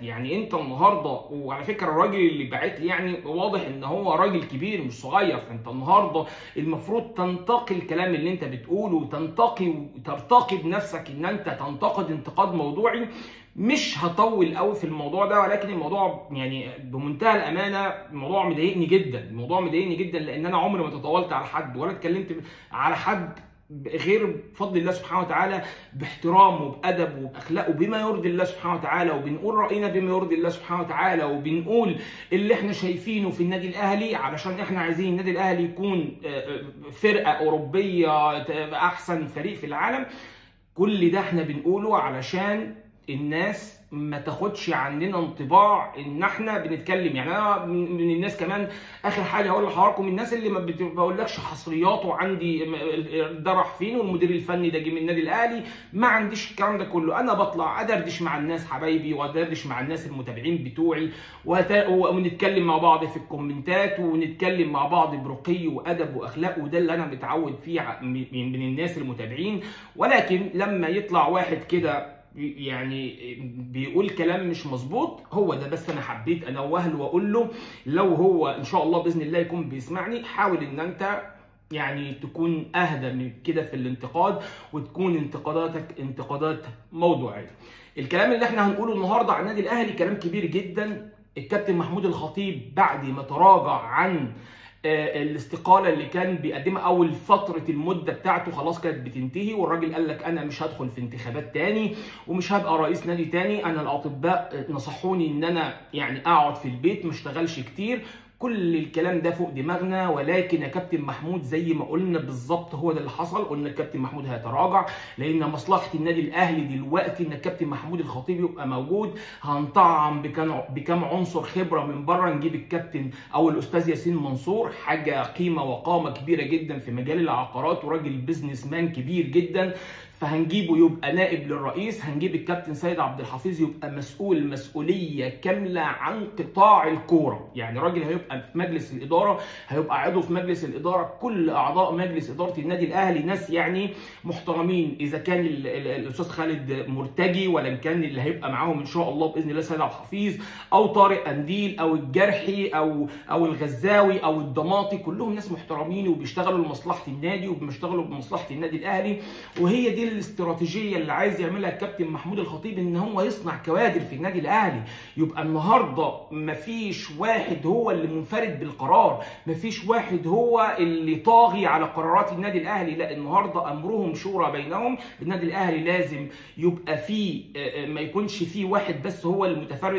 يعني انت النهارده، وعلى فكره الراجل اللي باعت لي يعني واضح ان هو راجل كبير مش صغير، فانت النهارده المفروض تنتقي الكلام اللي انت بتقوله وترتقي بنفسك ان انت تنتقد انتقاد موضوعي. مش هطول قوي في الموضوع ده، ولكن الموضوع يعني بمنتهى الامانه الموضوع مضايقني جدا، لان انا عمري ما تطاولت على حد ولا اتكلمت على حد غير بفضل الله سبحانه وتعالى باحترام وبادب وباخلاق وبما يرضي الله سبحانه وتعالى، وبنقول راينا بما يرضي الله سبحانه وتعالى، وبنقول اللي احنا شايفينه في النادي الاهلي علشان احنا عايزين النادي الاهلي يكون فرقه اوروبيه، احسن فريق في العالم. كل ده احنا بنقوله علشان الناس ما تاخدش عننا انطباع ان احنا بنتكلم. يعني انا من الناس كمان، اخر حاجه هقول لحضراتكم، الناس اللي ما بقولكش حصريات وعندي ده راح فين والمدير الفني ده جه من النادي الاهلي، ما عنديش الكلام ده كله. انا بطلع ادردش مع الناس حبايبي، وادردش مع الناس المتابعين بتوعي، ونتكلم مع بعض في الكومنتات، ونتكلم مع بعض برقي وادب واخلاق، وده اللي انا متعود فيه من الناس المتابعين. ولكن لما يطلع واحد كده يعني بيقول كلام مش مظبوط، هو ده بس انا حبيت انوه له واقول له لو هو ان شاء الله باذن الله يكون بيسمعني، حاول ان انت يعني تكون اهدى من كده في الانتقاد، وتكون انتقاداتك انتقادات موضوعيه. الكلام اللي احنا هنقوله النهارده عن النادي الاهلي كلام كبير جدا. الكابتن محمود الخطيب بعد ما تراجع عن الاستقاله اللي كان بيقدمها، اول فتره المده بتاعته خلاص كانت بتنتهي، والراجل قال لك انا مش هدخل في انتخابات تاني ومش هبقى رئيس نادي تاني. انا الاطباء نصحوني ان انا يعني اقعد في البيت ما اشتغلش كتير. كل الكلام ده فوق دماغنا، ولكن يا كابتن محمود زي ما قلنا بالظبط هو ده اللي حصل. قلنا الكابتن محمود هيتراجع لان مصلحه النادي الاهلي دلوقتي ان الكابتن محمود الخطيب يبقى موجود. هنطعم بكام عنصر خبره من بره، نجيب الكابتن او الاستاذ ياسين منصور، حاجه قيمه وقامه كبيره جدا في مجال العقارات، وراجل بيزنس مان كبير جدا، فهنجيبه يبقى نائب للرئيس. هنجيب الكابتن سيد عبد الحفيظ يبقى مسؤوليه كامله عن قطاع الكوره، يعني راجل هيبقى في مجلس الاداره، هيبقى عضو في مجلس الاداره. كل اعضاء مجلس اداره النادي الاهلي ناس يعني محترمين، اذا كان الاستاذ خالد مرتجي، ولا كان اللي هيبقى معاهم ان شاء الله باذن الله سيد عبد الحفيظ او طارق قنديل او الجرحي او الغزاوي او الضماطي، كلهم ناس محترمين وبيشتغلوا لمصلحه النادي وبيشتغلوا بمصلحه النادي الاهلي. وهي دي الاستراتيجيه اللي عايز يعملها الكابتن محمود الخطيب، ان هو يصنع كوادر في النادي الاهلي. يبقى النهارده مفيش واحد هو اللي منفرد بالقرار، مفيش واحد هو اللي طاغي على قرارات النادي الاهلي، لا النهارده امرهم شورى بينهم. النادي الاهلي لازم يبقى فيه ما يكونش فيه واحد بس هو المتفرد